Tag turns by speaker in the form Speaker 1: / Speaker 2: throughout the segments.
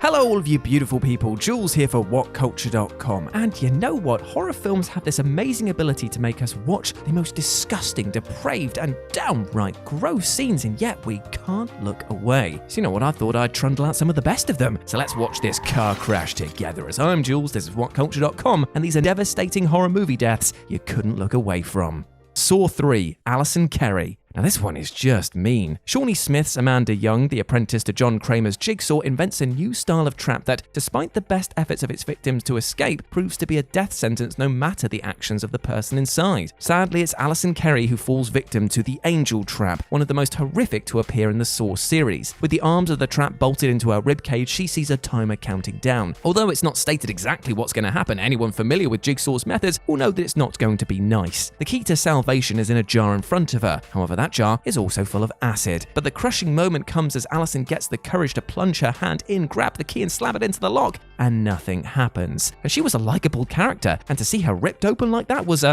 Speaker 1: Hello all of you beautiful people, Jules here for WhatCulture.com, and you know what? Horror films have this amazing ability to make us watch the most disgusting, depraved, and downright gross scenes, and yet we can't look away. So you know what, I thought I'd trundle out some of the best of them. So let's watch this car crash together. As I'm Jules, this is WhatCulture.com, and these are devastating horror movie deaths you couldn't look away from. Saw 3, Allison Kerry. Now this one is just mean. Shawnee Smith's Amanda Young, the apprentice to John Kramer's Jigsaw, invents a new style of trap that, despite the best efforts of its victims to escape, proves to be a death sentence no matter the actions of the person inside. Sadly, it's Allison Kerry who falls victim to the Angel Trap, one of the most horrific to appear in the Saw series. With the arms of the trap bolted into her ribcage, she sees a timer counting down. Although it's not stated exactly what's going to happen, anyone familiar with Jigsaw's methods will know that it's not going to be nice. The key to salvation is in a jar in front of her. However, that jar is also full of acid. But the crushing moment comes as Allison gets the courage to plunge her hand in, grab the key and slam it into the lock, and nothing happens. And she was a likable character, and to see her ripped open like that was,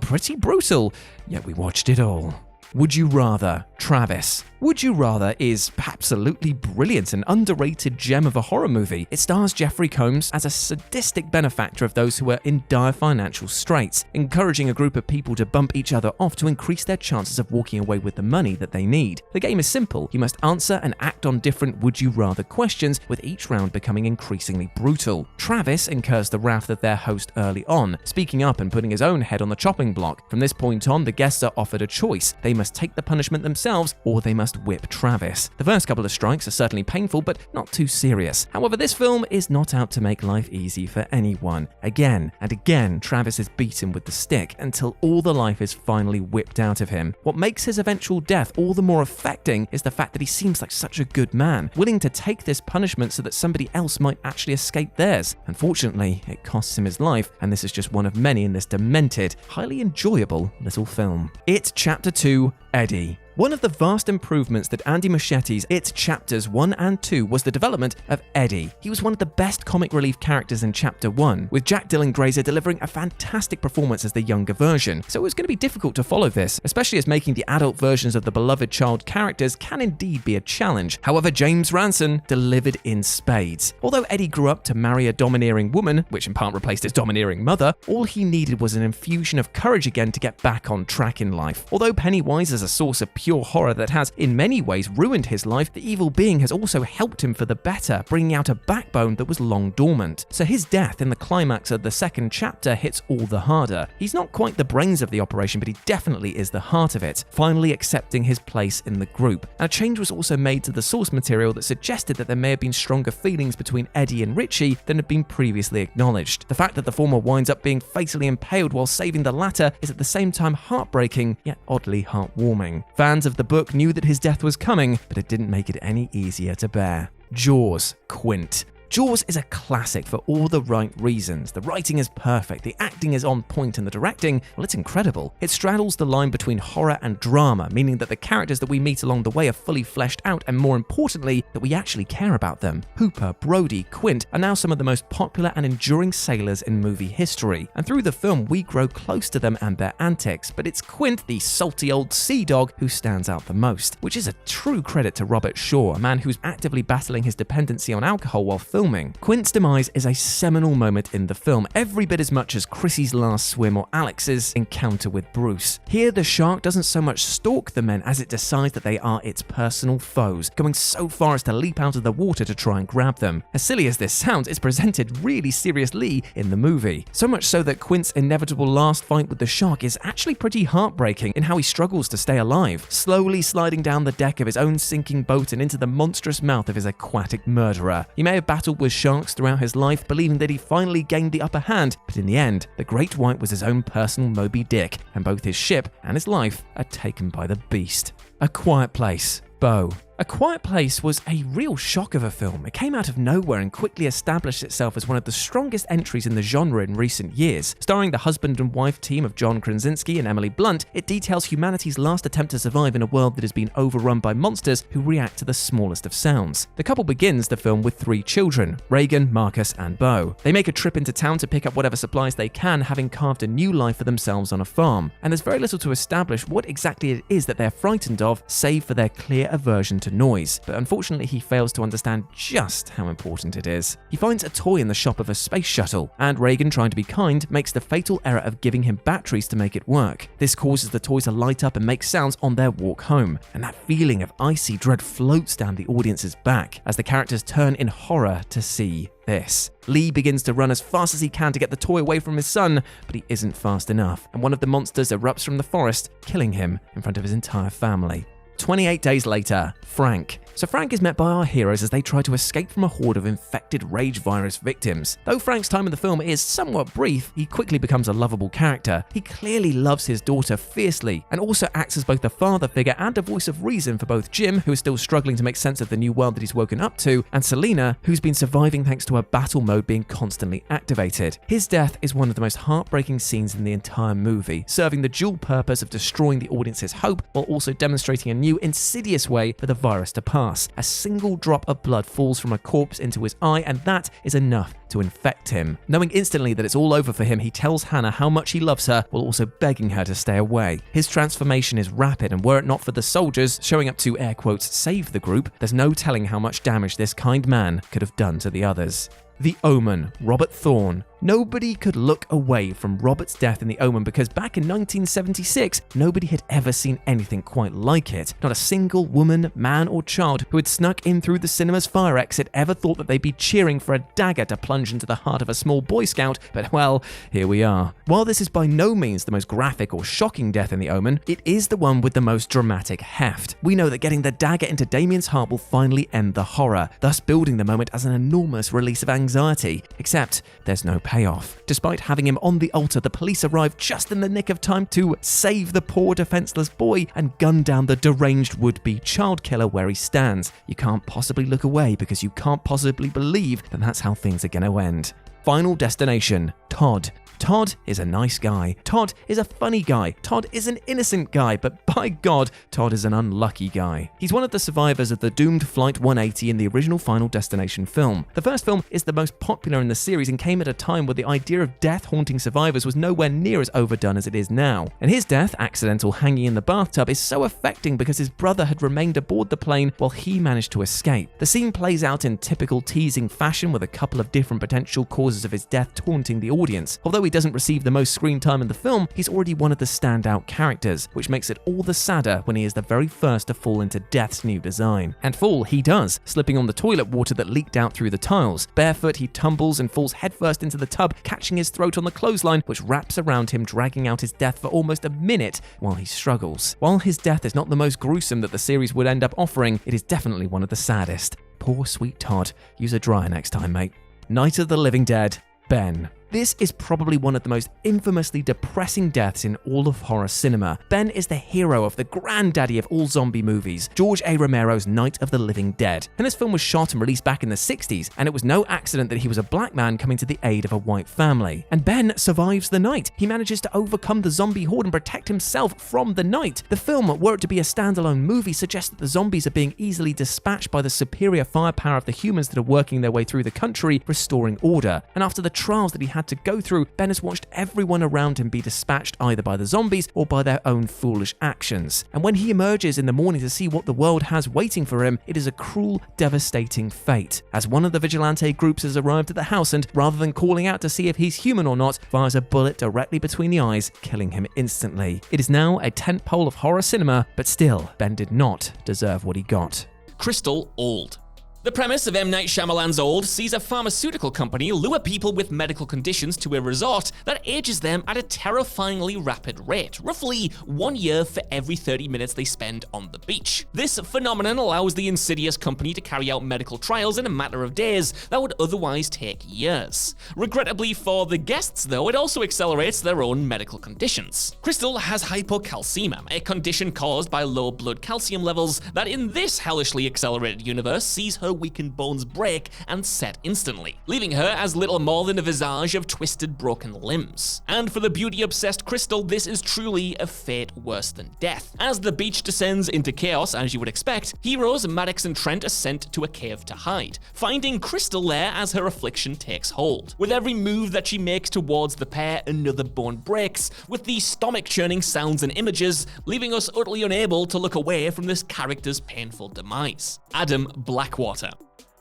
Speaker 1: pretty brutal. Yet we watched it all. Would You Rather, Travis. Would You Rather is absolutely brilliant, an underrated gem of a horror movie. It stars Jeffrey Combs as a sadistic benefactor of those who are in dire financial straits, encouraging a group of people to bump each other off to increase their chances of walking away with the money that they need. The game is simple. You must answer and act on different Would You Rather questions, with each round becoming increasingly brutal. Travis incurs the wrath of their host early on, speaking up and putting his own head on the chopping block. From this point on, the guests are offered a choice. They must take the punishment themselves, or they must whip Travis. The first couple of strikes are certainly painful, but not too serious. However, this film is not out to make life easy for anyone. Again and again, Travis is beaten with the stick until all the life is finally whipped out of him. What makes his eventual death all the more affecting is the fact that he seems like such a good man, willing to take this punishment so that somebody else might actually escape theirs. Unfortunately, it costs him his life, and this is just one of many in this demented, highly enjoyable little film. It Chapter 2, Eddie. One of the vast improvements that Andy Muschietti's It Chapters 1 and 2 was the development of Eddie. He was one of the best comic relief characters in Chapter 1, with Jack Dylan Grazer delivering a fantastic performance as the younger version. So it was going to be difficult to follow this, especially as making the adult versions of the beloved child characters can indeed be a challenge. However, James Ranson delivered in spades. Although Eddie grew up to marry a domineering woman, which in part replaced his domineering mother, all he needed was an infusion of courage again to get back on track in life. Although Pennywise is a source of pure horror that has in many ways ruined his life, the evil being has also helped him for the better, bringing out a backbone that was long dormant. So his death in the climax of the second chapter hits all the harder. He's not quite the brains of the operation, but he definitely is the heart of it, finally accepting his place in the group. And a change was also made to the source material that suggested that there may have been stronger feelings between Eddie and Richie than had been previously acknowledged. The fact that the former winds up being fatally impaled while saving the latter is at the same time heartbreaking, yet oddly heartwarming. Fans of the book knew that his death was coming, but it didn't make it any easier to bear. Jaws, Quint. Jaws is a classic for all the right reasons. The writing is perfect, the acting is on point, and the directing, well, it's incredible. It straddles the line between horror and drama, meaning that the characters that we meet along the way are fully fleshed out, and more importantly, that we actually care about them. Hooper, Brody, Quint are now some of the most popular and enduring sailors in movie history, and through the film we grow close to them and their antics, but it's Quint, the salty old sea dog, who stands out the most, which is a true credit to Robert Shaw, a man who's actively battling his dependency on alcohol while filming. Quint's demise is a seminal moment in the film, every bit as much as Chrissy's last swim or Alex's encounter with Bruce. Here, the shark doesn't so much stalk the men as it decides that they are its personal foes, going so far as to leap out of the water to try and grab them. As silly as this sounds, it's presented really seriously in the movie. So much so that Quint's inevitable last fight with the shark is actually pretty heartbreaking in how he struggles to stay alive, slowly sliding down the deck of his own sinking boat and into the monstrous mouth of his aquatic murderer. He may have battled with sharks throughout his life, believing that he finally gained the upper hand, but in the end, the Great White was his own personal Moby Dick, and both his ship and his life are taken by the beast. A Quiet Place, Bo. A Quiet Place was a real shock of a film. It came out of nowhere and quickly established itself as one of the strongest entries in the genre in recent years. Starring the husband and wife team of John Krasinski and Emily Blunt, it details humanity's last attempt to survive in a world that has been overrun by monsters who react to the smallest of sounds. The couple begins the film with 3 children, Reagan, Marcus, and Bo. They make a trip into town to pick up whatever supplies they can, having carved a new life for themselves on a farm. And there's very little to establish what exactly it is that they're frightened of, save for their clear aversion to to noise, but unfortunately he fails to understand just how important it is. He finds a toy in the shop of a space shuttle, and Reagan, trying to be kind, makes the fatal error of giving him batteries to make it work. This causes the toy to light up and make sounds on their walk home, and that feeling of icy dread floats down the audience's back as the characters turn in horror to see this. Lee begins to run as fast as he can to get the toy away from his son, but he isn't fast enough, and one of the monsters erupts from the forest, killing him in front of his entire family. 28 days later, Frank. So Frank is met by our heroes as they try to escape from a horde of infected rage virus victims. Though Frank's time in the film is somewhat brief, he quickly becomes a lovable character. He clearly loves his daughter fiercely, and also acts as both a father figure and a voice of reason for both Jim, who is still struggling to make sense of the new world that he's woken up to, and Selena, who's been surviving thanks to her battle mode being constantly activated. His death is one of the most heartbreaking scenes in the entire movie, serving the dual purpose of destroying the audience's hope while also demonstrating a new insidious way for the virus to pass. A single drop of blood falls from a corpse into his eye, and that is enough to infect him. Knowing instantly that it's all over for him, he tells Hannah how much he loves her while also begging her to stay away. His transformation is rapid, and were it not for the soldiers showing up to air quotes save the group, there's no telling how much damage this kind man could have done to the others. The Omen, Robert Thorne. Nobody could look away from Robert's death in The Omen because back in 1976, nobody had ever seen anything quite like it. Not a single woman, man, or child who had snuck in through the cinema's fire exit ever thought that they'd be cheering for a dagger to plunge into the heart of a small Boy Scout, but well, here we are. While this is by no means the most graphic or shocking death in The Omen, it is the one with the most dramatic heft. We know that getting the dagger into Damien's heart will finally end the horror, thus building the moment as an enormous release of anxiety, except there's no payoff. Despite having him on the altar, the police arrive just in the nick of time to save the poor defenseless boy and gun down the deranged would-be child killer where he stands. You can't possibly look away because you can't possibly believe that that's how things are going to end. Final destination, Todd. Todd is a nice guy. Todd is a funny guy. Todd is an innocent guy, but by God, Todd is an unlucky guy. He's one of the survivors of the doomed Flight 180 in the original Final Destination film. The first film is the most popular in the series and came at a time where the idea of death haunting survivors was nowhere near as overdone as it is now. And his death, accidental hanging in the bathtub, is so affecting because his brother had remained aboard the plane while he managed to escape. The scene plays out in typical teasing fashion with a couple of different potential causes of his death taunting the audience. Although he doesn't receive the most screen time in the film, he's already one of the standout characters, which makes it all the sadder when he is the very first to fall into death's new design. And fall he does, slipping on the toilet water that leaked out through the tiles. Barefoot, he tumbles and falls headfirst into the tub, catching his throat on the clothesline, which wraps around him, dragging out his death for almost a minute while he struggles. While his death is not the most gruesome that the series would end up offering, it is definitely one of the saddest. Poor sweet Todd. Use a dryer next time, mate. Night of the Living Dead, Ben. This is probably one of the most infamously depressing deaths in all of horror cinema. Ben is the hero of the granddaddy of all zombie movies, George A. Romero's Night of the Living Dead. And this film was shot and released back in the 60s, and it was no accident that he was a black man coming to the aid of a white family. And Ben survives the night. He manages to overcome the zombie horde and protect himself from the night. The film, were it to be a standalone movie, suggests that the zombies are being easily dispatched by the superior firepower of the humans that are working their way through the country, restoring order. And after the trials that he had to go through, Ben has watched everyone around him be dispatched either by the zombies or by their own foolish actions. And when he emerges in the morning to see what the world has waiting for him, it is a cruel, devastating fate. As one of the vigilante groups has arrived at the house and, rather than calling out to see if he's human or not, fires a bullet directly between the eyes, killing him instantly. It is now a tentpole of horror cinema, but still, Ben did not deserve what he got.
Speaker 2: Crystal Old. The premise of M. Night Shyamalan's Old sees a pharmaceutical company lure people with medical conditions to a resort that ages them at a terrifyingly rapid rate, roughly 1 year for every 30 minutes they spend on the beach. This phenomenon allows the insidious company to carry out medical trials in a matter of days that would otherwise take years. Regrettably for the guests, though, it also accelerates their own medical conditions. Crystal has hypocalcemia, a condition caused by low blood calcium levels that in this hellishly accelerated universe sees her her weakened bones break and set instantly, leaving her as little more than a visage of twisted, broken limbs. And for the beauty-obsessed Crystal, this is truly a fate worse than death. As the beach descends into chaos, as you would expect, heroes Maddox and Trent are sent to a cave to hide, finding Crystal there as her affliction takes hold. With every move that she makes towards the pair, another bone breaks, with the stomach-churning sounds and images, leaving us utterly unable to look away from this character's painful demise. Adam Blackwater.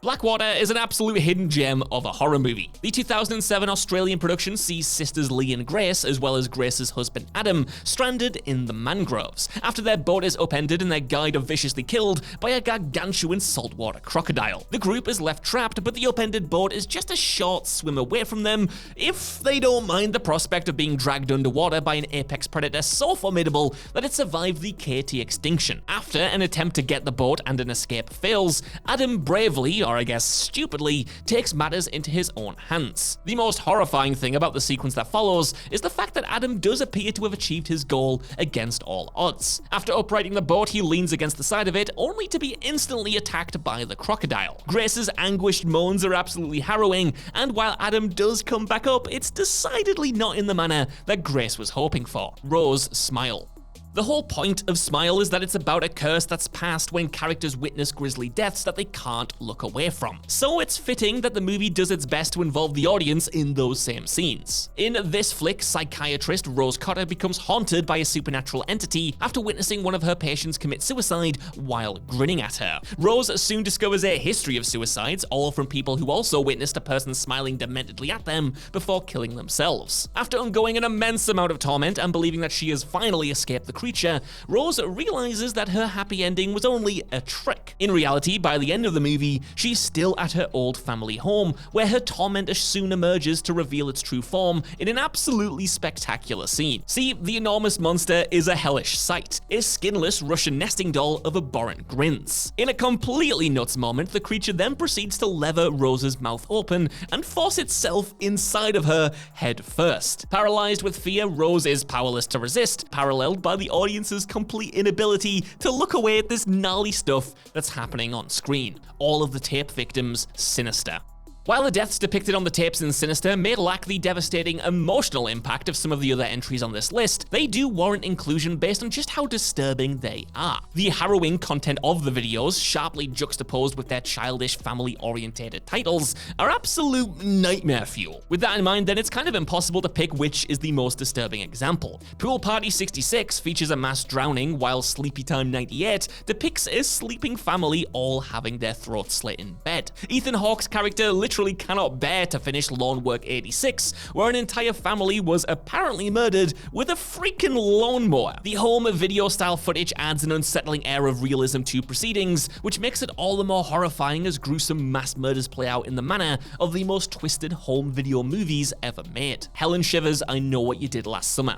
Speaker 2: Blackwater is an absolute hidden gem of a horror movie. The 2007 Australian production sees sisters Lee and Grace, as well as Grace's husband Adam, stranded in the mangroves, after their boat is upended and their guide are viciously killed by a gargantuan saltwater crocodile. The group is left trapped, but the upended boat is just a short swim away from them, if they don't mind the prospect of being dragged underwater by an apex predator so formidable that it survived the KT extinction. After an attempt to get the boat and an escape fails, Adam bravely, or I guess stupidly, takes matters into his own hands. The most horrifying thing about the sequence that follows is the fact that Adam does appear to have achieved his goal against all odds. After uprighting the boat, he leans against the side of it, only to be instantly attacked by the crocodile. Grace's anguished moans are absolutely harrowing, and while Adam does come back up, it's decidedly not in the manner that Grace was hoping for. Rose, smile. The whole point of Smile is that it's about a curse that's passed when characters witness grisly deaths that they can't look away from. So it's fitting that the movie does its best to involve the audience in those same scenes. In this flick, psychiatrist Rose Cotter becomes haunted by a supernatural entity after witnessing one of her patients commit suicide while grinning at her. Rose soon discovers a history of suicides, all from people who also witnessed a person smiling dementedly at them before killing themselves. After undergoing an immense amount of torment and believing that she has finally escaped the creature, Rose realizes that her happy ending was only a trick. In reality, by the end of the movie, she's still at her old family home, where her tormentor soon emerges to reveal its true form in an absolutely spectacular scene. See, the enormous monster is a hellish sight, a skinless Russian nesting doll of abhorrent grins. In a completely nuts moment, the creature then proceeds to lever Rose's mouth open and force itself inside of her head first. Paralyzed with fear, Rose is powerless to resist, paralleled by the audience's complete inability to look away at this gnarly stuff that's happening on screen. All of the tape victims sinister. While the deaths depicted on the tapes in Sinister may lack the devastating emotional impact of some of the other entries on this list, they do warrant inclusion based on just how disturbing they are. The harrowing content of the videos, sharply juxtaposed with their childish, family-orientated titles, are absolute nightmare fuel. With that in mind, then it's kind of impossible to pick which is the most disturbing example. Pool Party 66 features a mass drowning, while Sleepy Time 98 depicts a sleeping family all having their throats slit in bed. Ethan Hawke's character literally cannot bear to finish Lawn Work 86, where an entire family was apparently murdered with a freaking lawnmower. The home video style footage adds an unsettling air of realism to proceedings, which makes it all the more horrifying as gruesome mass murders play out in the manner of the most twisted home video movies ever made. Helen Shivers, I Know What You Did Last Summer.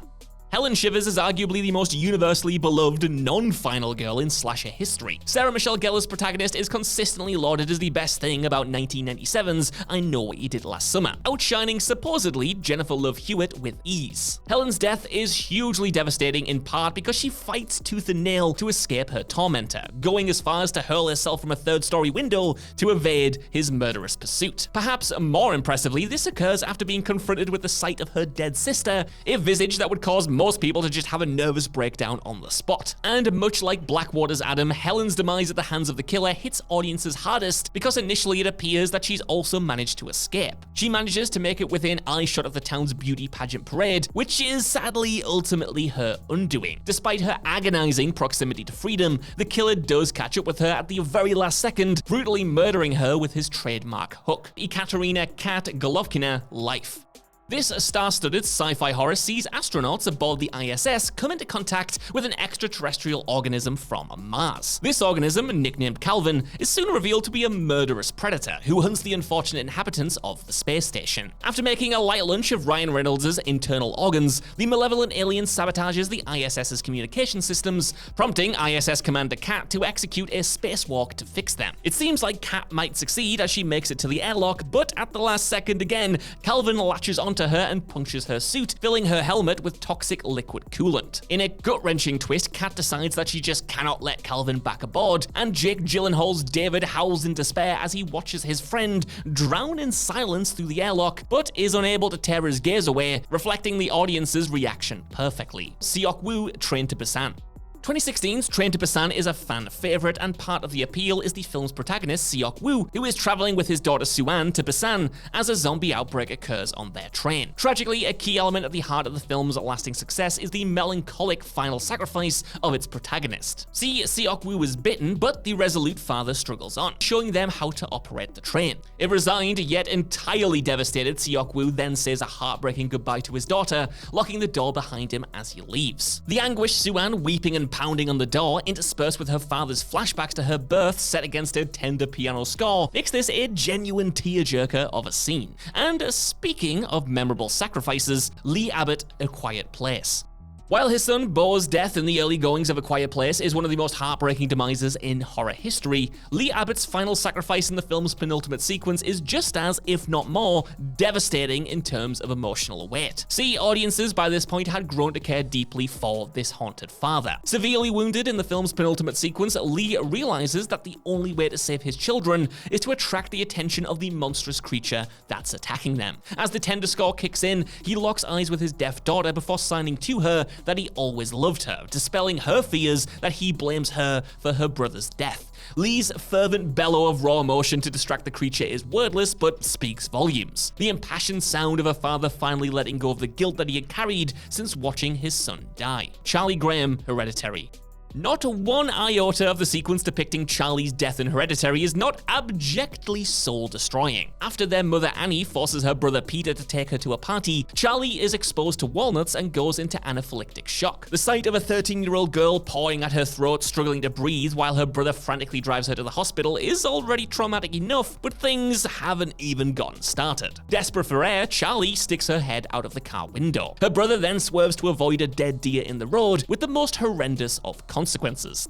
Speaker 2: Helen Shivers is arguably the most universally beloved non-final girl in slasher history. Sarah Michelle Gellar's protagonist is consistently lauded as the best thing about 1997's I Know What You Did Last Summer, outshining supposedly Jennifer Love Hewitt with ease. Helen's death is hugely devastating in part because she fights tooth and nail to escape her tormentor, going as far as to hurl herself from a third-story window to evade his murderous pursuit. Perhaps more impressively, this occurs after being confronted with the sight of her dead sister, a visage that would cause most people to just have a nervous breakdown on the spot. And much like Blackwater's Adam, Helen's demise at the hands of the killer hits audiences hardest because initially it appears that she's also managed to escape. She manages to make it within eyeshot of the town's beauty pageant parade, which is sadly ultimately her undoing. Despite her agonizing proximity to freedom, the killer does catch up with her at the very last second, brutally murdering her with his trademark hook. Ekaterina Kat Golovkina, life. This star-studded sci-fi horror sees astronauts aboard the ISS come into contact with an extraterrestrial organism from Mars. This organism, nicknamed Calvin, is soon revealed to be a murderous predator who hunts the unfortunate inhabitants of the space station. After making a light lunch of Ryan Reynolds' internal organs, the malevolent alien sabotages the ISS's communication systems, prompting ISS Commander Kat to execute a spacewalk to fix them. It seems like Kat might succeed as she makes it to the airlock, but at the last second again, Calvin latches onto after her and punctures her suit, filling her helmet with toxic liquid coolant. In a gut-wrenching twist, Kat decides that she just cannot let Calvin back aboard, and Jake Gyllenhaal's David howls in despair as he watches his friend drown in silence through the airlock, but is unable to tear his gaze away, reflecting the audience's reaction perfectly. Seok-woo, Train to Busan. 2016's Train to Busan is a fan favorite, and part of the appeal is the film's protagonist, Seok-woo, who is traveling with his daughter Soo-an to Busan as a zombie outbreak occurs on their train. Tragically, a key element at the heart of the film's lasting success is the melancholic final sacrifice of its protagonist. See, Seok-woo is bitten, but the resolute father struggles on, showing them how to operate the train. A resigned yet entirely devastated Seok-woo then says a heartbreaking goodbye to his daughter, locking the door behind him as he leaves. The anguished Soo-an, weeping and pounding on the door, interspersed with her father's flashbacks to her birth set against a tender piano score, makes this a genuine tearjerker of a scene. And speaking of memorable sacrifices, Lee Abbott, A Quiet Place. While his son Bo's death in the early goings of A Quiet Place is one of the most heartbreaking demises in horror history, Lee Abbott's final sacrifice in the film's penultimate sequence is just as, if not more, devastating in terms of emotional weight. See, audiences by this point had grown to care deeply for this haunted father. Severely wounded in the film's penultimate sequence, Lee realizes that the only way to save his children is to attract the attention of the monstrous creature that's attacking them. As the tender score kicks in, he locks eyes with his deaf daughter before signing to her that he always loved her, dispelling her fears that he blames her for her brother's death. Lee's fervent bellow of raw emotion to distract the creature is wordless, but speaks volumes. The impassioned sound of a father finally letting go of the guilt that he had carried since watching his son die. Charlie Graham, Hereditary. Not one iota of the sequence depicting Charlie's death in Hereditary is not abjectly soul-destroying. After their mother Annie forces her brother Peter to take her to a party, Charlie is exposed to walnuts and goes into anaphylactic shock. The sight of a 13-year-old girl pawing at her throat, struggling to breathe while her brother frantically drives her to the hospital is already traumatic enough, but things haven't even gotten started. Desperate for air, Charlie sticks her head out of the car window. Her brother then swerves to avoid a dead deer in the road, with the most horrendous of consequences.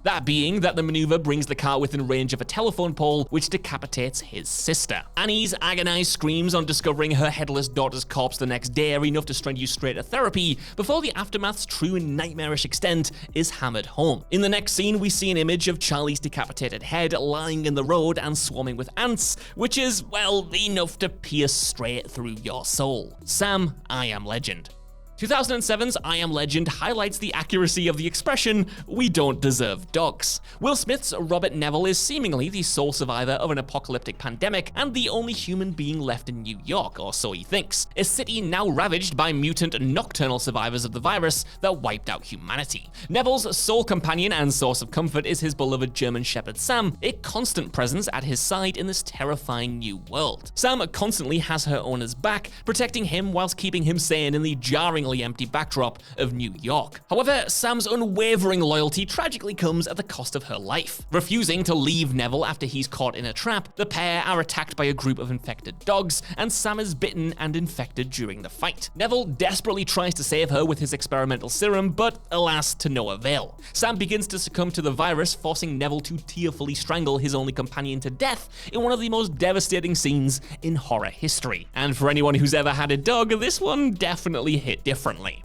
Speaker 2: That being that the maneuver brings the car within range of a telephone pole, which decapitates his sister. Annie's agonized screams on discovering her headless daughter's corpse the next day are enough to send you straight to therapy, before the aftermath's true nightmarish extent is hammered home. In the next scene, we see an image of Charlie's decapitated head lying in the road and swarming with ants, which is, well, enough to pierce straight through your soul. Sam, I Am Legend. 2007's I Am Legend highlights the accuracy of the expression, "we don't deserve dogs." Will Smith's Robert Neville is seemingly the sole survivor of an apocalyptic pandemic and the only human being left in New York, or so he thinks, a city now ravaged by mutant nocturnal survivors of the virus that wiped out humanity. Neville's sole companion and source of comfort is his beloved German Shepherd Sam, a constant presence at his side in this terrifying new world. Sam constantly has her owner's back, protecting him whilst keeping him sane in the jarringly empty backdrop of New York. However, Sam's unwavering loyalty tragically comes at the cost of her life. Refusing to leave Neville after he's caught in a trap, the pair are attacked by a group of infected dogs, and Sam is bitten and infected during the fight. Neville desperately tries to save her with his experimental serum, but alas, to no avail. Sam begins to succumb to the virus, forcing Neville to tearfully strangle his only companion to death in one of the most devastating scenes in horror history. And for anyone who's ever had a dog, this one definitely hit differently.